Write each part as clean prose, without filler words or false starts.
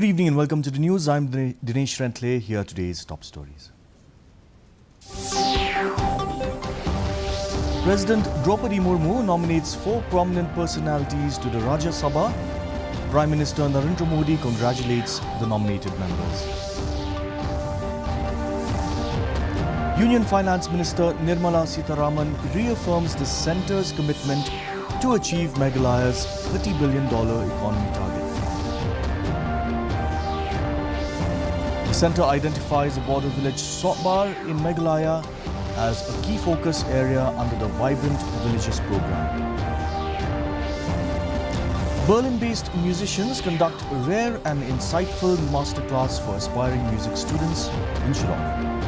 Good evening and welcome to the news. I'm Dinesh Rentle. Here are today's top stories. President Draupadi Murmu nominates 4 prominent personalities to the Rajya Sabha. Prime Minister Narendra Modi congratulates the nominated members. Union Finance Minister Nirmala Sitharaman reaffirms the centre's commitment to achieve Meghalaya's $30 billion economy target. The centre identifies the border village Sotbar in Meghalaya as a key focus area under the Vibrant Villages program. Berlin-based musicians conduct a rare and insightful masterclass for aspiring music students in Shillong.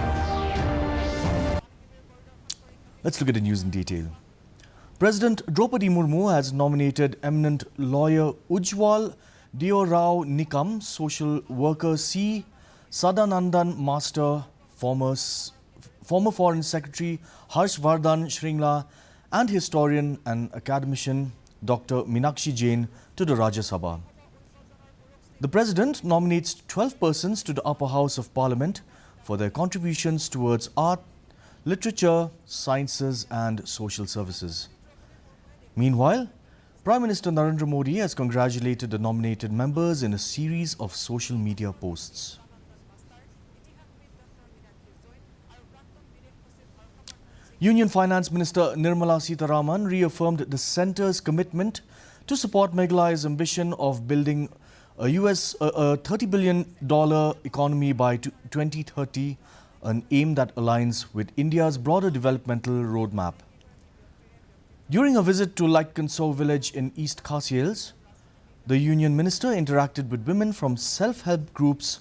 Let's look at the news in detail. President Draupadi Murmu has nominated eminent lawyer Ujjwal Deorao Nikam, social worker C. Sadanandan Master, former Foreign Secretary Harshvardhan Shringla, and historian and academician Dr. Meenakshi Jain to the Rajya Sabha. The President nominates 12 persons to the upper house of Parliament for their contributions towards art, literature, sciences and social services. Meanwhile, Prime Minister Narendra Modi has congratulated the nominated members in a series of social media posts. Union Finance Minister Nirmala Sitharaman reaffirmed the centre's commitment to support Meghalaya's ambition of building a $30 billion economy by 2030, an aim that aligns with India's broader developmental roadmap. During a visit to Laikkansau village in East Khasi Hills, the Union Minister interacted with women from self-help groups,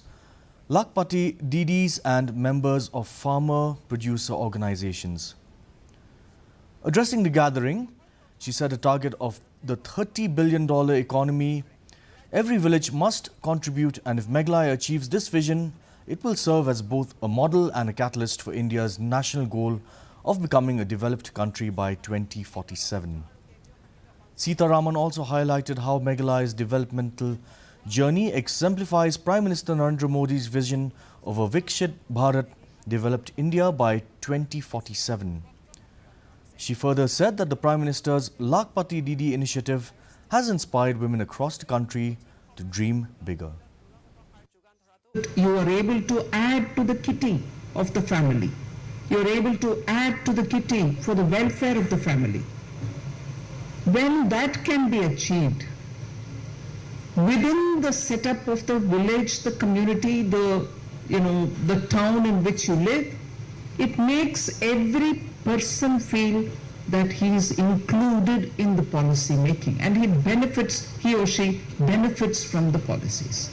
Lakpati Didis and members of farmer-producer organizations. Addressing the gathering, she set a target of the $30 billion economy. Every village must contribute, and if Meghalaya achieves this vision, it will serve as both a model and a catalyst for India's national goal of becoming a developed country by 2047. Sitharaman also highlighted how Meghalaya's developmental journey exemplifies Prime Minister Narendra Modi's vision of a Vikshit Bharat, developed India by 2047. She further said that the Prime Minister's Lakpati Didi initiative has inspired women across the country to dream bigger. You are able to add to the kitty of the family. You are able to add to the kitty for the welfare of the family. When that can be achieved, within the setup of the village, the community, the town in which you live, it makes every person feel that he is included in the policy making, and he or she benefits from the policies.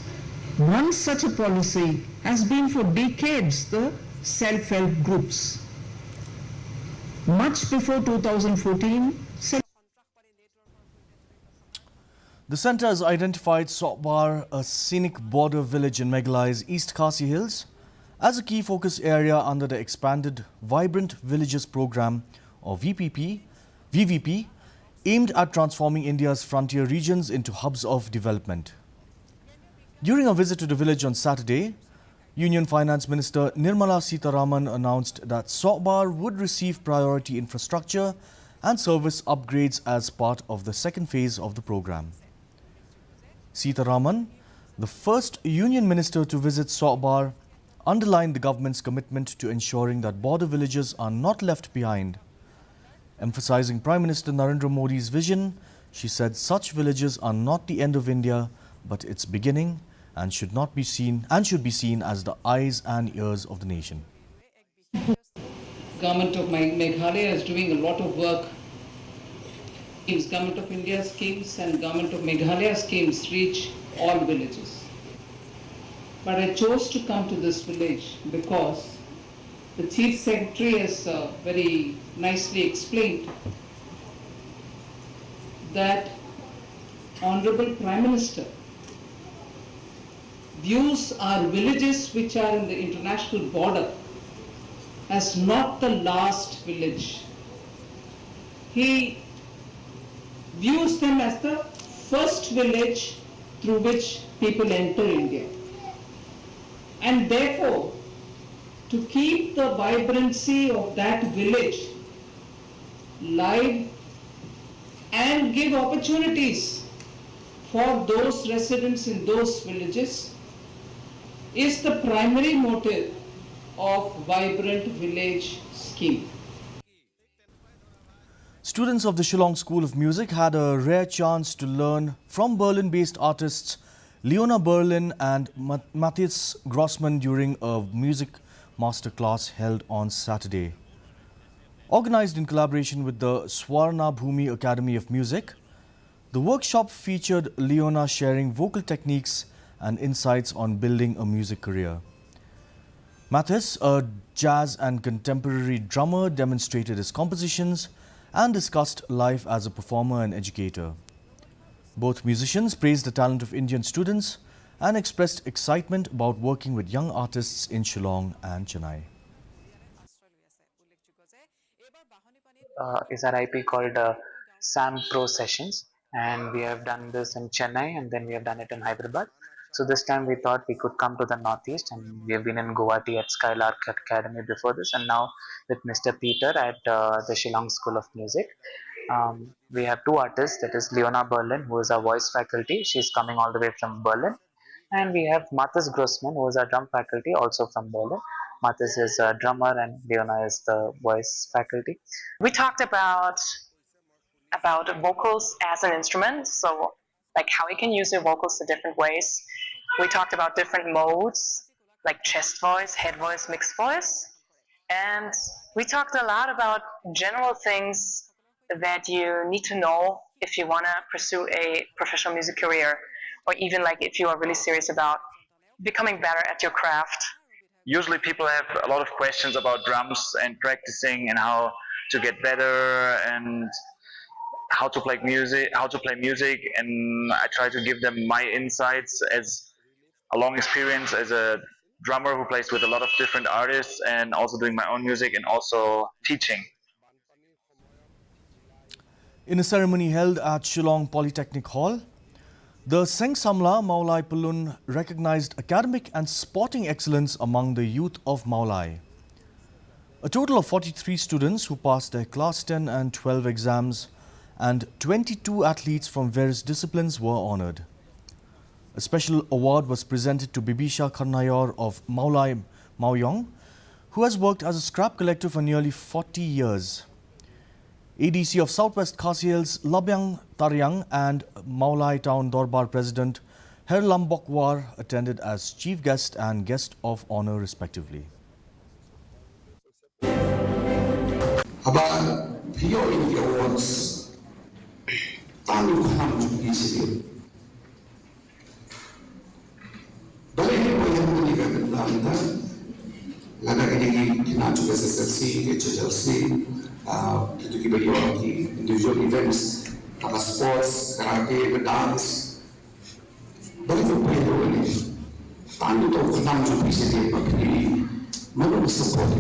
One such a policy has been for decades the self-help groups. Much before 2014, the centre has identified Sotbar, a scenic border village in Meghalaya's East Khasi Hills, as a key focus area under the expanded Vibrant Villages program, or VVP, aimed at transforming India's frontier regions into hubs of development. During a visit to the village on Saturday, Union Finance Minister Nirmala Sitharaman announced that Sotbar would receive priority infrastructure and service upgrades as part of the second phase of the program. Sitharaman, the first Union Minister to visit Sotbar, underlined the government's commitment to ensuring that border villages are not left behind. Emphasizing Prime Minister Narendra Modi's vision, she said such villages are not the end of India, but its beginning, and should be seen as the eyes and ears of the nation. Government of Meghalaya is doing a lot of work. Government of India schemes and Government of Meghalaya schemes reach all villages. But I chose to come to this village because the Chief Secretary has very nicely explained that Honorable Prime Minister views our villages which are in the international border as not the last village. He views them as the first village through which people enter India. And therefore, to keep the vibrancy of that village live and give opportunities for those residents in those villages is the primary motive of Vibrant Village scheme. Students of the Shillong School of Music had a rare chance to learn from Berlin-based artists Leona Berlin and Matthias Grossman during a music masterclass held on Saturday. Organized in collaboration with the Swarna Bhumi Academy of Music, the workshop featured Leona sharing vocal techniques and insights on building a music career. Matthias, a jazz and contemporary drummer, demonstrated his compositions and discussed life as a performer and educator. Both musicians praised the talent of Indian students and expressed excitement about working with young artists in Shillong and Chennai. Is our IP called SAM Pro Sessions, and we have done this in Chennai and then we have done it in Hyderabad. So this time we thought we could come to the Northeast, and we have been in Guwahati at Skylark Academy before this, and now with Mr. Peter at the Shillong School of Music. We have two artists, that is Leona Berlin, who is our voice faculty. She's coming all the way from Berlin. And we have Matthias Grossman, who is our drum faculty, also from Berlin. Matthias is a drummer and Leona is the voice faculty. We talked about vocals as an instrument, so like how you can use your vocals in different ways. We talked about different modes, like chest voice, head voice, mixed voice. And we talked a lot about general things that you need to know if you want to pursue a professional music career, or even like if you are really serious about becoming better at your craft. Usually people have a lot of questions about drums and practicing and how to get better and how to play music, and I try to give them my insights as a long experience as a drummer who plays with a lot of different artists and also doing my own music and also teaching. In a ceremony held at Shillong Polytechnic Hall, the Seng Samla Maulai Pulun recognized academic and sporting excellence among the youth of Maulai. A total of 43 students who passed their Class 10 and 12 exams and 22 athletes from various disciplines were honoured. A special award was presented to Bibisha Karnayor of Maulai Maoyong, who has worked as a scrap collector for nearly 40 years. ADC of Southwest Khasi Hills Labyang Taryang and Maulai Town Dorbar President Herlam Bokwar attended as chief guest and guest of honour respectively. About here in the awards, Tanu Khan to easily. Balik mo yung mga nagaganda, lagay na to SSLC, HHLC, to give you individual events, sports, karate, dance. Balik mo yung Tanu to Khan to easily, pagpili, mag-support.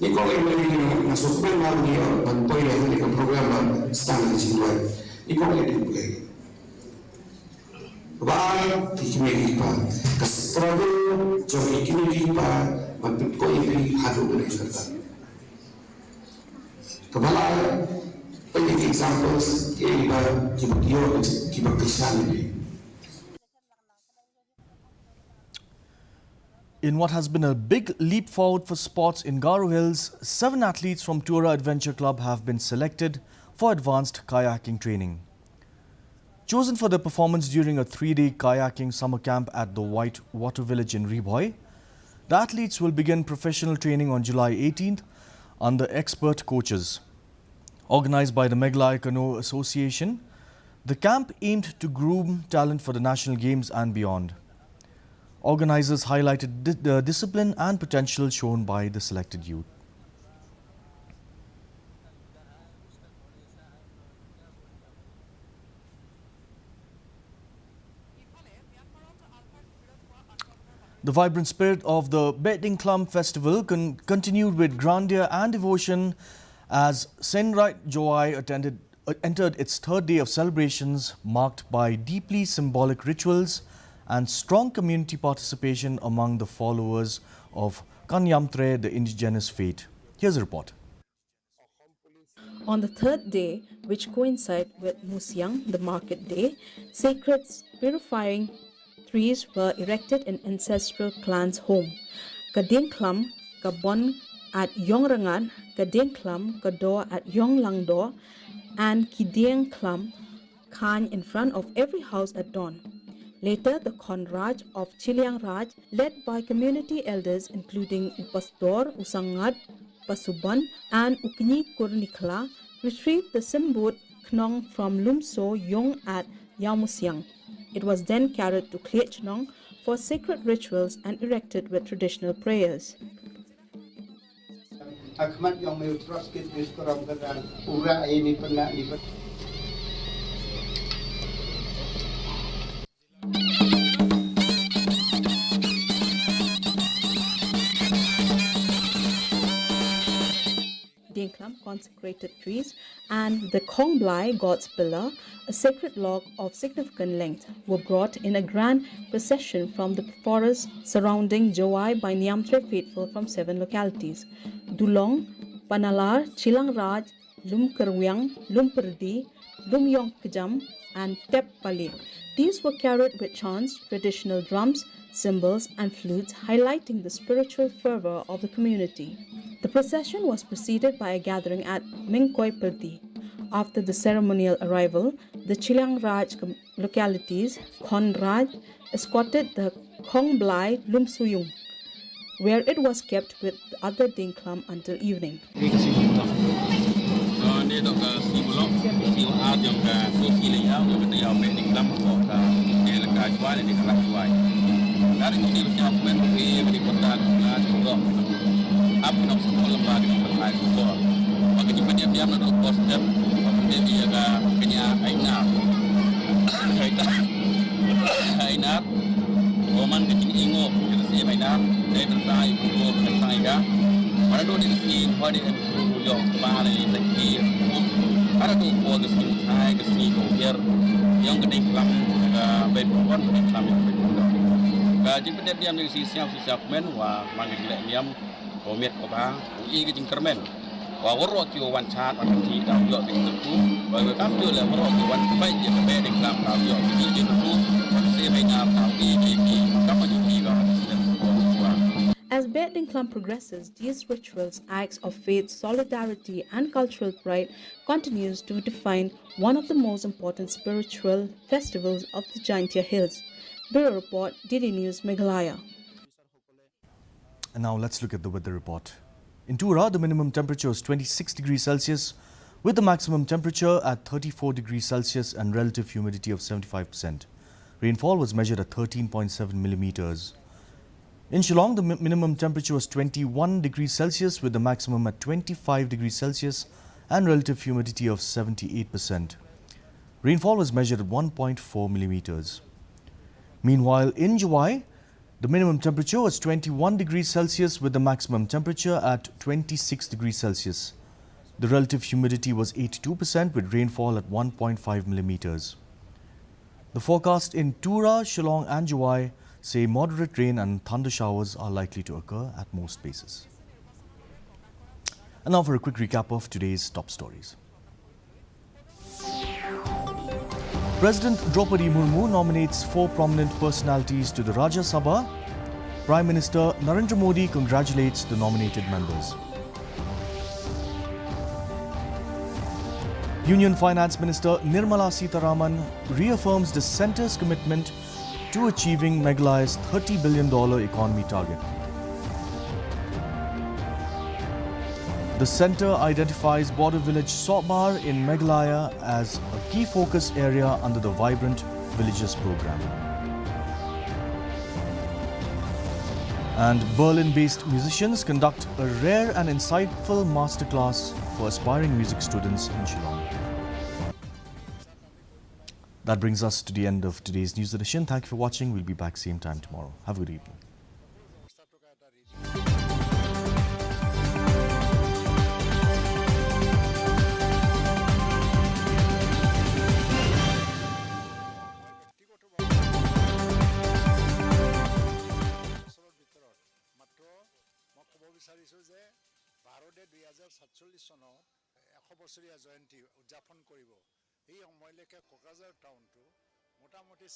Ikaw ay may nasupply na niya bantoy na hindi ka programa standard sinway. Ikaw ay dimulay. Baal, kikimiki pa. Kastrado, jom kikimiki pa, magpipko ipi halo na isata. Kabala, pwede examples, kaya iba kibagyo, kibagkasali. In what has been a big leap forward for sports in Garo Hills, 7 athletes from Tura Adventure Club have been selected for advanced kayaking training. Chosen for their performance during a 3-day kayaking summer camp at the White Water Village in Reboy, the athletes will begin professional training on July 18th under expert coaches. Organized by the MEGHALAYA Canoe Association, the camp aimed to groom talent for the national games and beyond. Organizers highlighted the discipline and potential shown by the selected youth. The vibrant spirit of the Betting Clump Festival continued with grandeur and devotion as Senrait Joai attended entered its third day of celebrations marked by deeply symbolic rituals and strong community participation among the followers of Kanyamtre, the indigenous faith. Here's a report. On the third day, which coincided with Musyang, the market day, sacred purifying trees were erected in ancestral clans' home. Kadeng Klam, Kabon at Yongrangan, Kadeng Klam, Kador at Yonglangdor, and Kideng Klam, Khan in front of every house at dawn. Later, the Konraj of Chiliang Raj, led by community elders including Upastor, Usangad, Pasuban, and Ukni Kurnikla, retrieved the Simbut Knong from Lumso Yong at Yamusyang. It was then carried to Kliechnong for sacred rituals and erected with traditional prayers. Dengklam consecrated trees and the Khongblai, God's pillar, a sacred log of significant length, were brought in a grand procession from the forest surrounding Jawai by Nyamtre faithful from 7 localities: Dulong, Panalar, Chilang Raj, Lumkerwyang, Lumperdi, Lumyong Kejam, and Tep Pali. These were carried with chants, traditional drums, cymbals, and flutes, highlighting the spiritual fervor of the community. The procession was preceded by a gathering at Mingkoi Perdi. After the ceremonial arrival, the Chilang Raj localities, Khon Raj, escorted the Khongblai Lumsuyung, where it was kept with the other Dengklam until evening. As Bet Dengklam progresses, these rituals, acts of faith, solidarity, and cultural pride continues to define one of the most important spiritual festivals of the Jaintia Hills. Bureau Report, DD News, Meghalaya. And now let's look at the weather report. In Tura, the minimum temperature was 26 degrees Celsius, with the maximum temperature at 34 degrees Celsius and relative humidity of 75%. Rainfall was measured at 13.7 millimeters. In Shillong, the minimum temperature was 21 degrees Celsius, with the maximum at 25 degrees Celsius and relative humidity of 78%. Rainfall was measured at 1.4 millimeters. Meanwhile, in Jawai, the minimum temperature was 21 degrees Celsius with the maximum temperature at 26 degrees Celsius. The relative humidity was 82% with rainfall at 1.5 millimeters. The forecast in Tura, Shillong and Jawai say moderate rain and thunder showers are likely to occur at most places. And now for a quick recap of today's top stories. President Draupadi Murmu nominates 4 prominent personalities to the Rajya Sabha. Prime Minister Narendra Modi congratulates the nominated members. Union Finance Minister Nirmala Sitharaman reaffirms the centre's commitment to achieving Meghalaya's $30 billion economy target. The centre identifies border village Sobar in Meghalaya as a key focus area under the Vibrant Villages program. And Berlin-based musicians conduct a rare and insightful masterclass for aspiring music students in Shillong. That brings us to the end of today's news edition. Thank you for watching. We'll be back same time tomorrow. Have a good evening. বিচাৰিছোঁ যে ভাৰতে 2047 চনত 100 বছৰীয়া জয়ন্তী উদযাপন কৰিব এই সময়লৈকে কোকৰাঝাৰ টাউনটো মোটামুটি